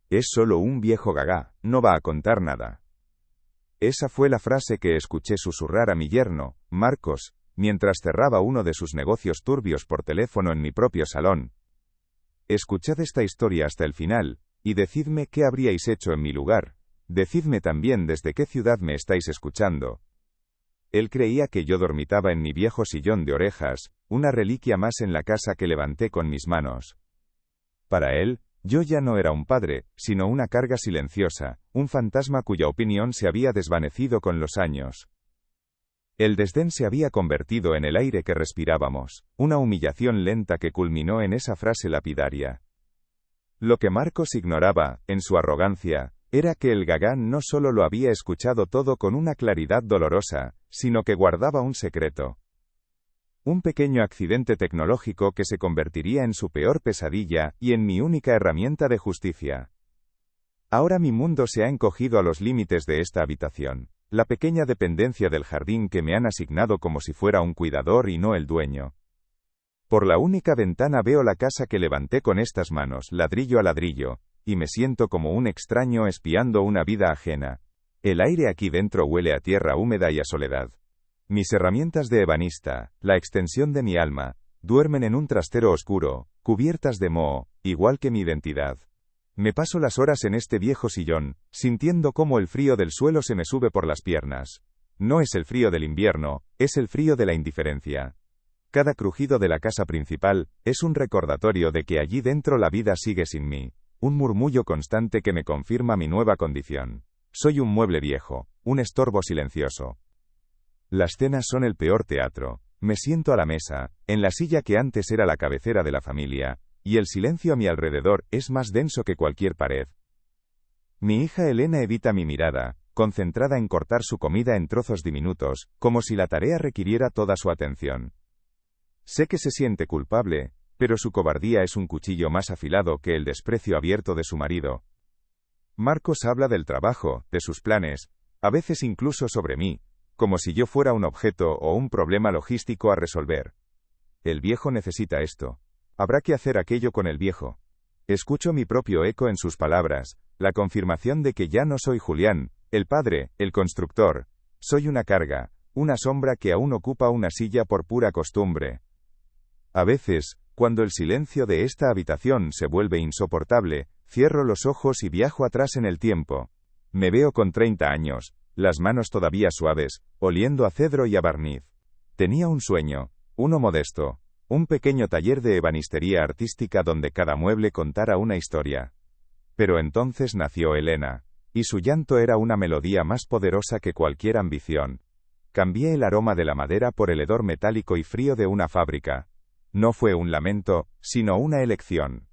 Es solo un viejo gagá, no va a contar nada. Esa fue la frase que escuché susurrar a mi yerno, Marcos, mientras cerraba uno de sus negocios turbios por teléfono en mi propio salón. Escuchad esta historia hasta el final, y decidme qué habríais hecho en mi lugar. Decidme también desde qué ciudad me estáis escuchando. Él creía que yo dormitaba en mi viejo sillón de orejas, una reliquia más en la casa que levanté con mis manos. Para él, yo ya no era un padre, sino una carga silenciosa, un fantasma cuya opinión se había desvanecido con los años. El desdén se había convertido en el aire que respirábamos, una humillación lenta que culminó en esa frase lapidaria. Lo que Marcos ignoraba, en su arrogancia, era que el gagán no solo lo había escuchado todo con una claridad dolorosa, sino que guardaba un secreto. Un pequeño accidente tecnológico que se convertiría en su peor pesadilla y en mi única herramienta de justicia. Ahora mi mundo se ha encogido a los límites de esta habitación, la pequeña dependencia del jardín que me han asignado como si fuera un cuidador y no el dueño. Por la única ventana veo la casa que levanté con estas manos, ladrillo a ladrillo, y me siento como un extraño espiando una vida ajena. El aire aquí dentro huele a tierra húmeda y a soledad. Mis herramientas de ebanista, la extensión de mi alma, duermen en un trastero oscuro, cubiertas de moho, igual que mi identidad. Me paso las horas en este viejo sillón, sintiendo cómo el frío del suelo se me sube por las piernas. No es el frío del invierno, es el frío de la indiferencia. Cada crujido de la casa principal es un recordatorio de que allí dentro la vida sigue sin mí, un murmullo constante que me confirma mi nueva condición. Soy un mueble viejo, un estorbo silencioso. Las cenas son el peor teatro. Me siento a la mesa, en la silla que antes era la cabecera de la familia, y el silencio a mi alrededor es más denso que cualquier pared. Mi hija Elena evita mi mirada, concentrada en cortar su comida en trozos diminutos, como si la tarea requiriera toda su atención. Sé que se siente culpable, pero su cobardía es un cuchillo más afilado que el desprecio abierto de su marido. Marcos habla del trabajo, de sus planes, a veces incluso sobre mí, como si yo fuera un objeto o un problema logístico a resolver. El viejo necesita esto. Habrá que hacer aquello con el viejo. Escucho mi propio eco en sus palabras, la confirmación de que ya no soy Julián, el padre, el constructor. Soy una carga, una sombra que aún ocupa una silla por pura costumbre. A veces, cuando el silencio de esta habitación se vuelve insoportable, cierro los ojos y viajo atrás en el tiempo. Me veo con 30 años, las manos todavía suaves, oliendo a cedro y a barniz. Tenía un sueño, uno modesto, un pequeño taller de ebanistería artística donde cada mueble contara una historia. Pero entonces nació Elena, y su llanto era una melodía más poderosa que cualquier ambición. Cambié el aroma de la madera por el hedor metálico y frío de una fábrica. No fue un lamento, sino una elección.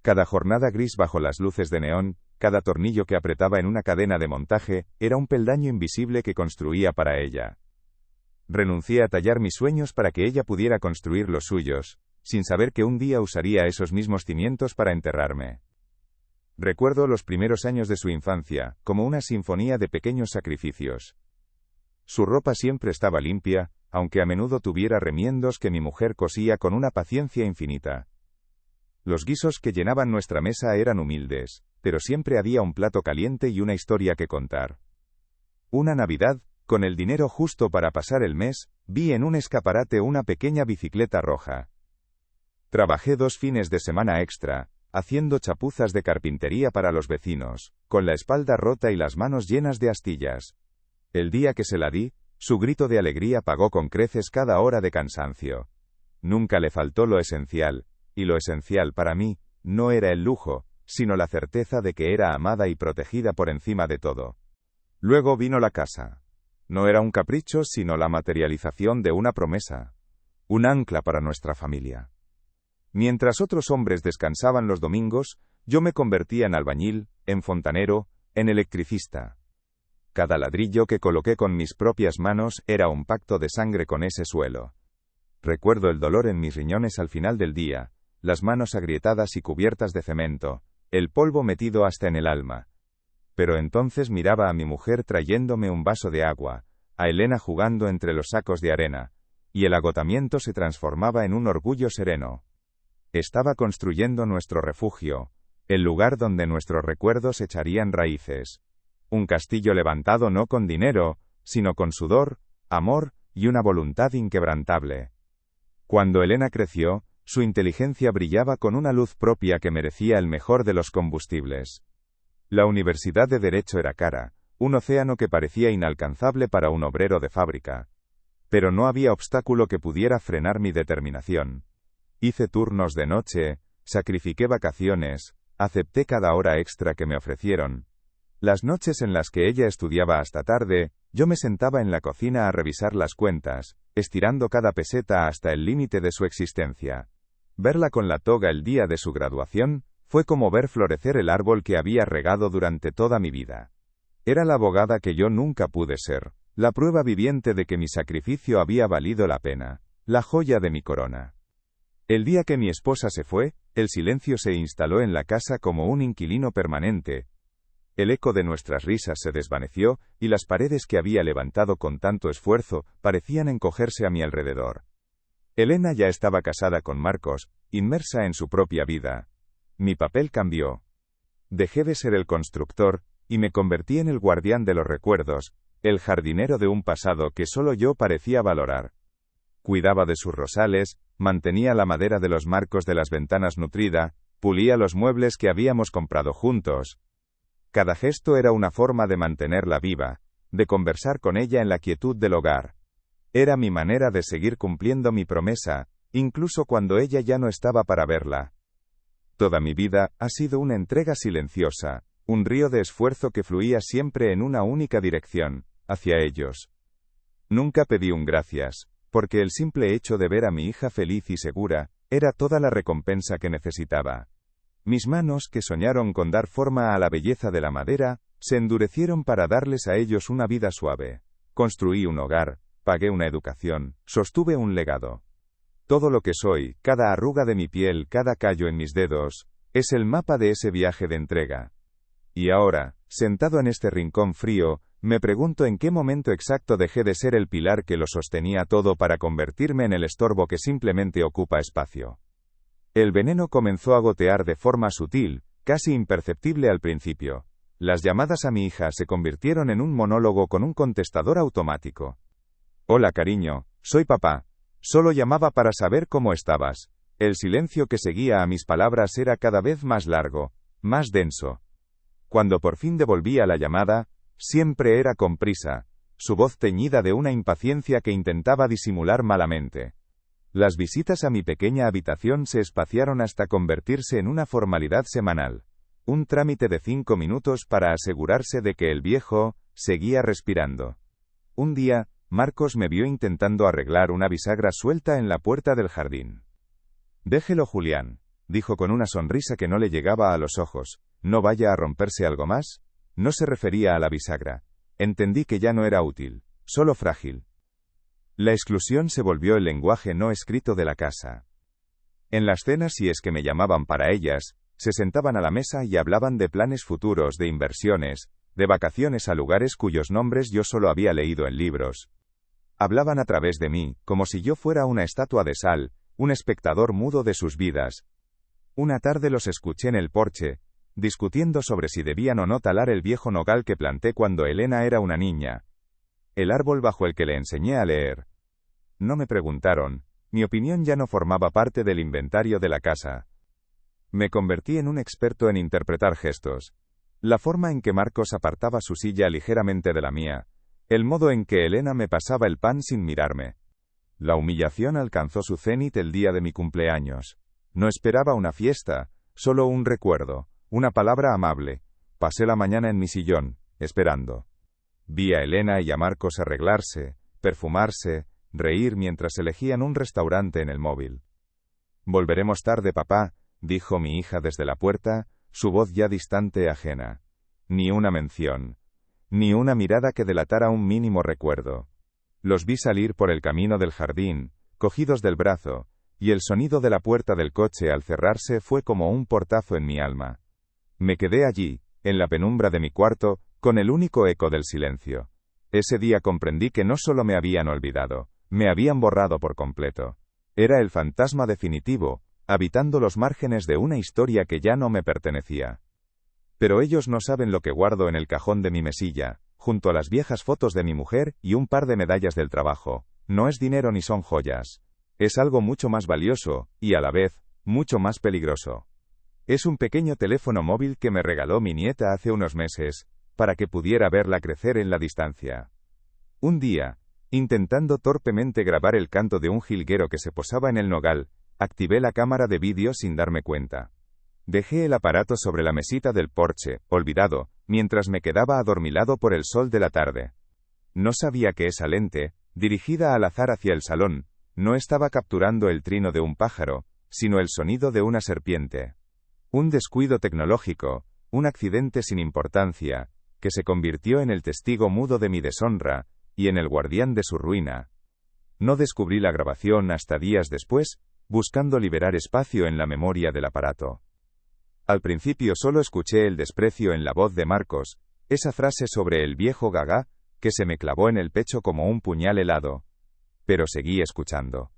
Cada jornada gris bajo las luces de neón, cada tornillo que apretaba en una cadena de montaje, era un peldaño invisible que construía para ella. Renuncié a tallar mis sueños para que ella pudiera construir los suyos, sin saber que un día usaría esos mismos cimientos para enterrarme. Recuerdo los primeros años de su infancia, como una sinfonía de pequeños sacrificios. Su ropa siempre estaba limpia, aunque a menudo tuviera remiendos que mi mujer cosía con una paciencia infinita. Los guisos que llenaban nuestra mesa eran humildes, pero siempre había un plato caliente y una historia que contar. Una Navidad, con el dinero justo para pasar el mes, vi en un escaparate una pequeña bicicleta roja. Trabajé 2 fines de semana extra, haciendo chapuzas de carpintería para los vecinos, con la espalda rota y las manos llenas de astillas. El día que se la di, su grito de alegría pagó con creces cada hora de cansancio. Nunca le faltó lo esencial, y lo esencial para mí, no era el lujo, sino la certeza de que era amada y protegida por encima de todo. Luego vino la casa. No era un capricho, sino la materialización de una promesa. Un ancla para nuestra familia. Mientras otros hombres descansaban los domingos, yo me convertía en albañil, en fontanero, en electricista. Cada ladrillo que coloqué con mis propias manos era un pacto de sangre con ese suelo. Recuerdo el dolor en mis riñones al final del día, las manos agrietadas y cubiertas de cemento, el polvo metido hasta en el alma. Pero entonces miraba a mi mujer trayéndome un vaso de agua, a Elena jugando entre los sacos de arena, y el agotamiento se transformaba en un orgullo sereno. Estaba construyendo nuestro refugio, El lugar donde nuestros recuerdos echarían raíces. Un castillo levantado no con dinero, sino con sudor, amor y una voluntad inquebrantable. Cuando Elena creció, su inteligencia brillaba con una luz propia que merecía el mejor de los combustibles. La Universidad de Derecho era cara, un océano que parecía inalcanzable para un obrero de fábrica. Pero no había obstáculo que pudiera frenar mi determinación. Hice turnos de noche, sacrifiqué vacaciones, acepté cada hora extra que me ofrecieron. Las noches en las que ella estudiaba hasta tarde, yo me sentaba en la cocina a revisar las cuentas, estirando cada peseta hasta el límite de su existencia. Verla con la toga el día de su graduación, fue como ver florecer el árbol que había regado durante toda mi vida. Era la abogada que yo nunca pude ser, la prueba viviente de que mi sacrificio había valido la pena, la joya de mi corona. El día que mi esposa se fue, el silencio se instaló en la casa como un inquilino permanente. El eco de nuestras risas se desvaneció, y las paredes que había levantado con tanto esfuerzo, parecían encogerse a mi alrededor. Elena ya estaba casada con Marcos, inmersa en su propia vida. Mi papel cambió. Dejé de ser el constructor, y me convertí en el guardián de los recuerdos, el jardinero de un pasado que solo yo parecía valorar. Cuidaba de sus rosales, mantenía la madera de los marcos de las ventanas nutrida, pulía los muebles que habíamos comprado juntos. Cada gesto era una forma de mantenerla viva, de conversar con ella en la quietud del hogar. Era mi manera de seguir cumpliendo mi promesa, incluso cuando ella ya no estaba para verla. Toda mi vida ha sido una entrega silenciosa, un río de esfuerzo que fluía siempre en una única dirección, hacia ellos. Nunca pedí un gracias, porque el simple hecho de ver a mi hija feliz y segura, era toda la recompensa que necesitaba. Mis manos, que soñaron con dar forma a la belleza de la madera, se endurecieron para darles a ellos una vida suave. Construí un hogar, pagué una educación, sostuve un legado. Todo lo que soy, cada arruga de mi piel, cada callo en mis dedos, es el mapa de ese viaje de entrega. Y ahora, sentado en este rincón frío, me pregunto en qué momento exacto dejé de ser el pilar que lo sostenía todo para convertirme en el estorbo que simplemente ocupa espacio. El veneno comenzó a gotear de forma sutil, casi imperceptible al principio. Las llamadas a mi hija se convirtieron en un monólogo con un contestador automático. Hola cariño, soy papá. Solo llamaba para saber cómo estabas. El silencio que seguía a mis palabras era cada vez más largo, más denso. Cuando por fin devolvía la llamada, siempre era con prisa, su voz teñida de una impaciencia que intentaba disimular malamente. Las visitas a mi pequeña habitación se espaciaron hasta convertirse en una formalidad semanal. Un trámite de 5 minutos para asegurarse de que el viejo seguía respirando. Un día, Marcos me vio intentando arreglar una bisagra suelta en la puerta del jardín. Déjelo, Julián, dijo con una sonrisa que no le llegaba a los ojos. ¿No vaya a romperse algo más? No se refería a la bisagra. Entendí que ya no era útil, solo frágil. La exclusión se volvió el lenguaje no escrito de la casa. En las cenas, si es que me llamaban para ellas, se sentaban a la mesa y hablaban de planes futuros, de inversiones, de vacaciones a lugares cuyos nombres yo solo había leído en libros. Hablaban a través de mí, como si yo fuera una estatua de sal, un espectador mudo de sus vidas. Una tarde los escuché en el porche, discutiendo sobre si debían o no talar el viejo nogal que planté cuando Elena era una niña. El árbol bajo el que le enseñé a leer. No me preguntaron, mi opinión ya no formaba parte del inventario de la casa. Me convertí en un experto en interpretar gestos. La forma en que Marcos apartaba su silla ligeramente de la mía, el modo en que Elena me pasaba el pan sin mirarme. La humillación alcanzó su cenit el día de mi cumpleaños. No esperaba una fiesta, solo un recuerdo, una palabra amable. Pasé la mañana en mi sillón, esperando. Vi a Elena y a Marcos arreglarse, perfumarse, reír mientras elegían un restaurante en el móvil. Volveremos tarde, papá, dijo mi hija desde la puerta, su voz ya distante e ajena. Ni una mención. Ni una mirada que delatara un mínimo recuerdo. Los vi salir por el camino del jardín, cogidos del brazo, y el sonido de la puerta del coche al cerrarse fue como un portazo en mi alma. Me quedé allí, en la penumbra de mi cuarto, con el único eco del silencio. Ese día comprendí que no solo me habían olvidado, me habían borrado por completo. Era el fantasma definitivo, habitando los márgenes de una historia que ya no me pertenecía. Pero ellos no saben lo que guardo en el cajón de mi mesilla, junto a las viejas fotos de mi mujer y un par de medallas del trabajo. No es dinero ni son joyas. Es algo mucho más valioso, y a la vez, mucho más peligroso. Es un pequeño teléfono móvil que me regaló mi nieta hace unos meses, para que pudiera verla crecer en la distancia. Un día, intentando torpemente grabar el canto de un jilguero que se posaba en el nogal, activé la cámara de vídeo sin darme cuenta. Dejé el aparato sobre la mesita del porche, olvidado, mientras me quedaba adormilado por el sol de la tarde. No sabía que esa lente, dirigida al azar hacia el salón, no estaba capturando el trino de un pájaro, sino el sonido de una serpiente. Un descuido tecnológico, un accidente sin importancia, que se convirtió en el testigo mudo de mi deshonra, y en el guardián de su ruina. No descubrí la grabación hasta días después, buscando liberar espacio en la memoria del aparato. Al principio solo escuché el desprecio en la voz de Marcos, esa frase sobre el viejo Gaga, que se me clavó en el pecho como un puñal helado. Pero seguí escuchando.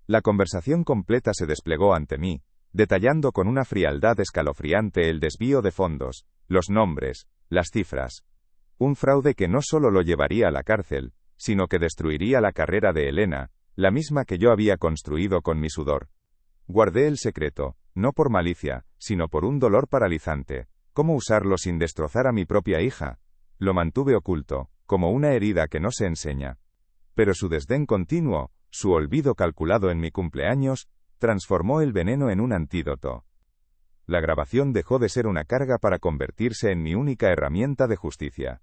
La conversación completa se desplegó ante mí, detallando con una frialdad escalofriante el desvío de fondos, los nombres, las cifras. Un fraude que no solo lo llevaría a la cárcel, sino que destruiría la carrera de Elena, la misma que yo había construido con mi sudor. Guardé el secreto, no por malicia, sino por un dolor paralizante. ¿Cómo usarlo sin destrozar a mi propia hija? Lo mantuve oculto, como una herida que no se enseña. Pero su desdén continuo, su olvido calculado en mi cumpleaños, transformó el veneno en un antídoto. La grabación dejó de ser una carga para convertirse en mi única herramienta de justicia.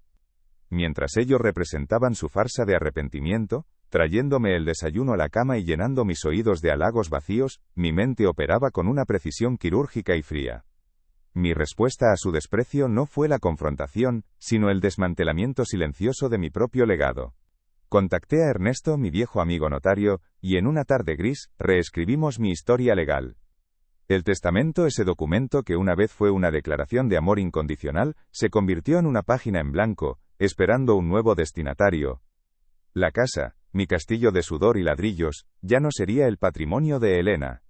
Mientras ellos representaban su farsa de arrepentimiento, trayéndome el desayuno a la cama y llenando mis oídos de halagos vacíos, mi mente operaba con una precisión quirúrgica y fría. Mi respuesta a su desprecio no fue la confrontación, sino el desmantelamiento silencioso de mi propio legado. Contacté a Ernesto, mi viejo amigo notario, y en una tarde gris, reescribimos mi historia legal. El testamento, ese documento que una vez fue una declaración de amor incondicional, se convirtió en una página en blanco, esperando un nuevo destinatario. La casa, mi castillo de sudor y ladrillos, ya no sería el patrimonio de Elena.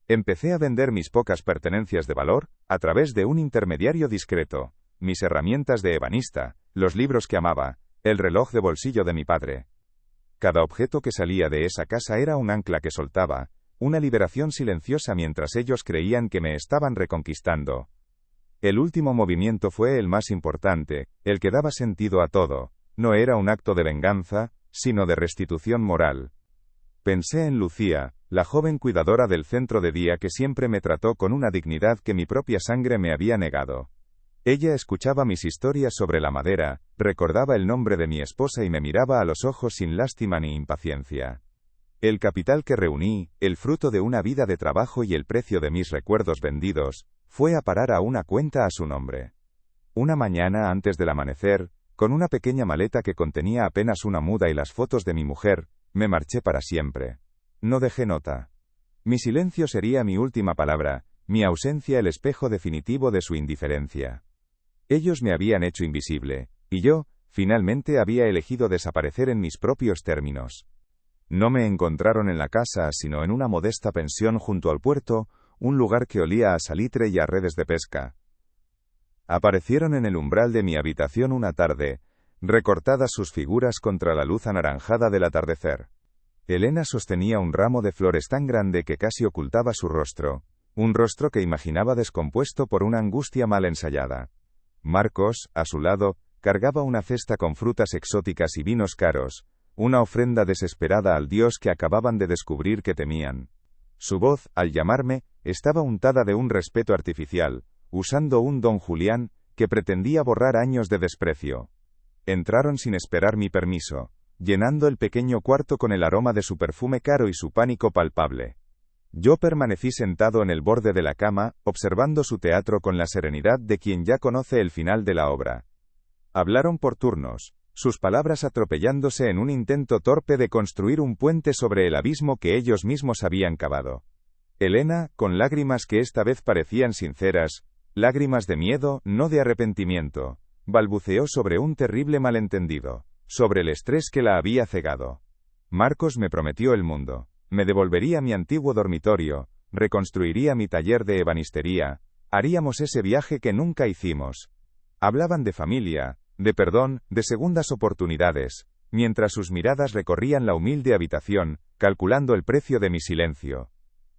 Empecé a vender mis pocas pertenencias de valor, a través de un intermediario discreto, mis herramientas de ebanista, los libros que amaba, el reloj de bolsillo de mi padre. Cada objeto que salía de esa casa era un ancla que soltaba, una liberación silenciosa mientras ellos creían que me estaban reconquistando. El último movimiento fue el más importante, el que daba sentido a todo. No era un acto de venganza, sino de restitución moral. Pensé en Lucía, la joven cuidadora del centro de día que siempre me trató con una dignidad que mi propia sangre me había negado. Ella escuchaba mis historias sobre la madera, recordaba el nombre de mi esposa y me miraba a los ojos sin lástima ni impaciencia. El capital que reuní, el fruto de una vida de trabajo y el precio de mis recuerdos vendidos, fue a parar a una cuenta a su nombre. Una mañana antes del amanecer, con una pequeña maleta que contenía apenas una muda y las fotos de mi mujer, me marché para siempre. No dejé nota. Mi silencio sería mi última palabra, mi ausencia el espejo definitivo de su indiferencia. Ellos me habían hecho invisible, y yo, finalmente había elegido desaparecer en mis propios términos. No me encontraron en la casa, sino en una modesta pensión junto al puerto, un lugar que olía a salitre y a redes de pesca. Aparecieron en el umbral de mi habitación una tarde, recortadas sus figuras contra la luz anaranjada del atardecer. Elena sostenía un ramo de flores tan grande que casi ocultaba su rostro, un rostro que imaginaba descompuesto por una angustia mal ensayada. Marcos, a su lado, cargaba una cesta con frutas exóticas y vinos caros, una ofrenda desesperada al Dios que acababan de descubrir que temían. Su voz, al llamarme, estaba untada de un respeto artificial, usando un don Julián, que pretendía borrar años de desprecio. Entraron sin esperar mi permiso, llenando el pequeño cuarto con el aroma de su perfume caro y su pánico palpable. Yo permanecí sentado en el borde de la cama, observando su teatro con la serenidad de quien ya conoce el final de la obra. Hablaron por turnos, sus palabras atropellándose en un intento torpe de construir un puente sobre el abismo que ellos mismos habían cavado. Elena, con lágrimas que esta vez parecían sinceras, lágrimas de miedo, no de arrepentimiento, balbuceó sobre un terrible malentendido, sobre el estrés que la había cegado. Marcos me prometió el mundo, me devolvería mi antiguo dormitorio, reconstruiría mi taller de ebanistería, haríamos ese viaje que nunca hicimos. Hablaban de familia, de perdón, de segundas oportunidades, mientras sus miradas recorrían la humilde habitación, calculando el precio de mi silencio.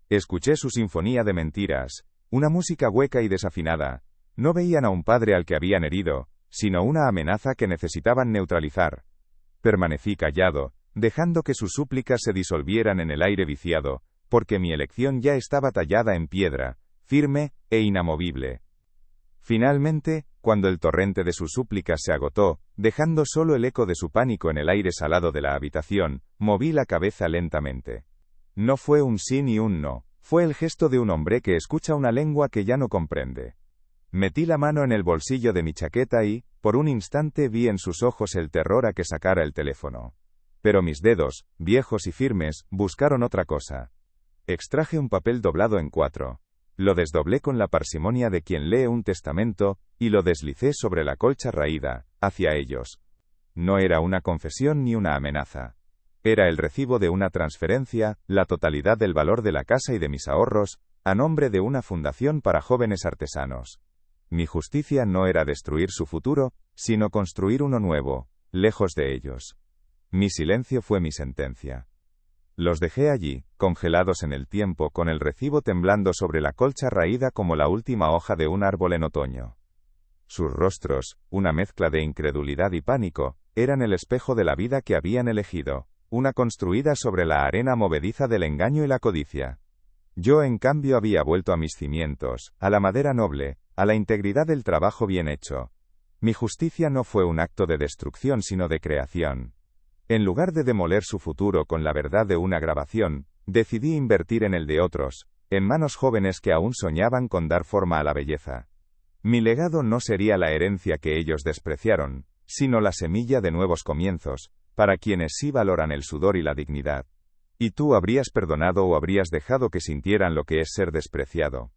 Escuché su sinfonía de mentiras, una música hueca y desafinada. No veían a un padre al que habían herido, sino una amenaza que necesitaban neutralizar. Permanecí callado, dejando que sus súplicas se disolvieran en el aire viciado, porque mi elección ya estaba tallada en piedra, firme e inamovible. Finalmente, cuando el torrente de sus súplicas se agotó, dejando solo el eco de su pánico en el aire salado de la habitación, moví la cabeza lentamente. No fue un sí ni un no, fue el gesto de un hombre que escucha una lengua que ya no comprende. Metí la mano en el bolsillo de mi chaqueta y, por un instante vi en sus ojos el terror a que sacara el teléfono. Pero mis dedos, viejos y firmes, buscaron otra cosa. Extraje un papel doblado en 4. Lo desdoblé con la parsimonia de quien lee un testamento, y lo deslicé sobre la colcha raída, hacia ellos. No era una confesión ni una amenaza. Era el recibo de una transferencia, la totalidad del valor de la casa y de mis ahorros, a nombre de una fundación para jóvenes artesanos. Mi justicia no era destruir su futuro, sino construir uno nuevo, lejos de ellos. Mi silencio fue mi sentencia. Los dejé allí, congelados en el tiempo, con el recibo temblando sobre la colcha raída como la última hoja de un árbol en otoño. Sus rostros, una mezcla de incredulidad y pánico, eran el espejo de la vida que habían elegido, una construida sobre la arena movediza del engaño y la codicia. Yo, en cambio, había vuelto a mis cimientos, a la madera noble, a la integridad del trabajo bien hecho. Mi justicia no fue un acto de destrucción sino de creación. En lugar de demoler su futuro con la verdad de una grabación, decidí invertir en el de otros, en manos jóvenes que aún soñaban con dar forma a la belleza. Mi legado no sería la herencia que ellos despreciaron, sino la semilla de nuevos comienzos, para quienes sí valoran el sudor y la dignidad. ¿Y tú habrías perdonado o habrías dejado que sintieran lo que es ser despreciado?